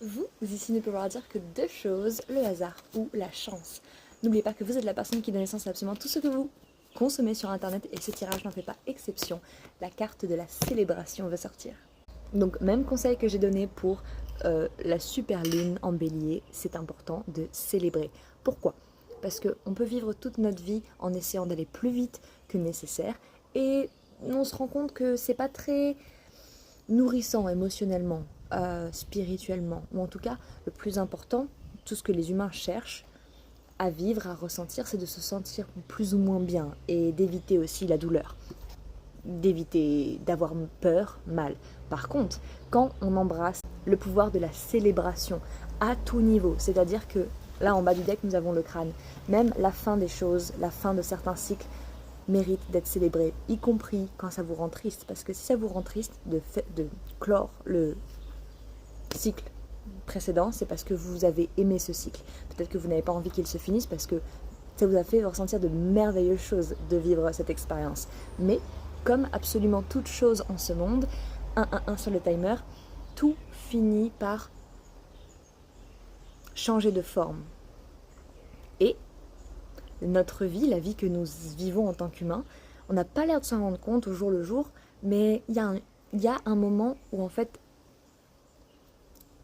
Vous, ici, ne pouvez pouvoir dire que deux choses, le hasard ou la chance. N'oubliez pas que vous êtes la personne qui donne naissance à absolument tout ce que vous consommez sur Internet et ce tirage n'en fait pas exception. La carte de la célébration va sortir. Donc, même conseil que j'ai donné pour la super lune en bélier, c'est important de célébrer. Pourquoi? Parce qu'on peut vivre toute notre vie en essayant d'aller plus vite que nécessaire et on se rend compte que c'est pas très nourrissant émotionnellement, spirituellement, ou en tout cas le plus important, tout ce que les humains cherchent à vivre, à ressentir, c'est de se sentir plus ou moins bien et d'éviter aussi la douleur, d'éviter d'avoir peur, mal. Par contre, quand on embrasse le pouvoir de la célébration à tout niveau, c'est-à-dire que là en bas du deck nous avons le crâne, même la fin des choses, la fin de certains cycles mérite d'être célébré, y compris quand ça vous rend triste. Parce que si ça vous rend triste de clore le cycle précédent, c'est parce que vous avez aimé ce cycle. Peut-être que vous n'avez pas envie qu'il se finisse parce que ça vous a fait ressentir de merveilleuses choses de vivre cette expérience. Mais comme absolument toute chose en ce monde, 1-1-1 sur le timer, tout finit par changer de forme. Et notre vie, la vie que nous vivons en tant qu'humains, on n'a pas l'air de s'en rendre compte au jour le jour, mais il y a un moment où en fait,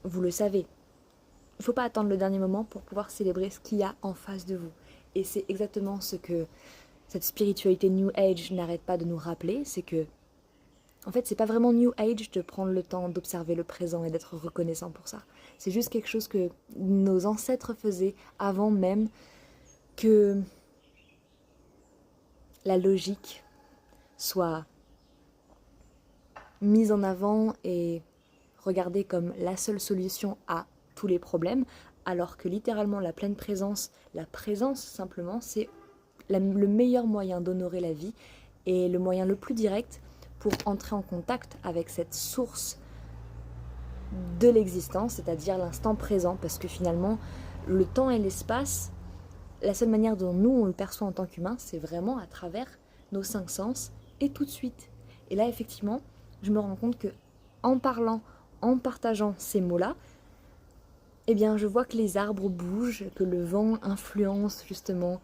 vous le savez, il ne faut pas attendre le dernier moment pour pouvoir célébrer ce qu'il y a en face de vous. Et c'est exactement ce que cette spiritualité New Age n'arrête pas de nous rappeler, c'est que en fait, c'est pas vraiment New Age de prendre le temps d'observer le présent et d'être reconnaissant pour ça. C'est juste quelque chose que nos ancêtres faisaient avant même que la logique soit mise en avant et regardée comme la seule solution à tous les problèmes, alors que littéralement la pleine présence, la présence simplement, c'est le meilleur moyen d'honorer la vie et le moyen le plus direct pour entrer en contact avec cette source de l'existence, c'est-à-dire l'instant présent, parce que finalement, le temps et l'espace, la seule manière dont nous on le perçoit en tant qu'humain, c'est vraiment à travers nos cinq sens et tout de suite. Et là, effectivement, je me rends compte que en parlant, en partageant ces mots-là, eh bien, je vois que les arbres bougent, que le vent influence justement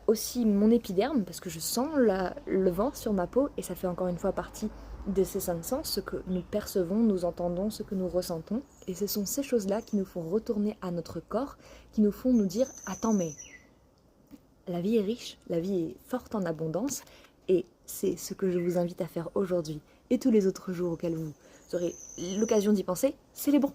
aussi mon épiderme, parce que je sens le vent sur ma peau, et ça fait encore une fois partie de ces cinq sens, ce que nous percevons, nous entendons, ce que nous ressentons. Et ce sont ces choses-là qui nous font retourner à notre corps, qui nous font nous dire « Attends, mais la vie est riche, la vie est forte en abondance, et c'est ce que je vous invite à faire aujourd'hui et tous les autres jours auxquels vous aurez l'occasion d'y penser, célébrons !»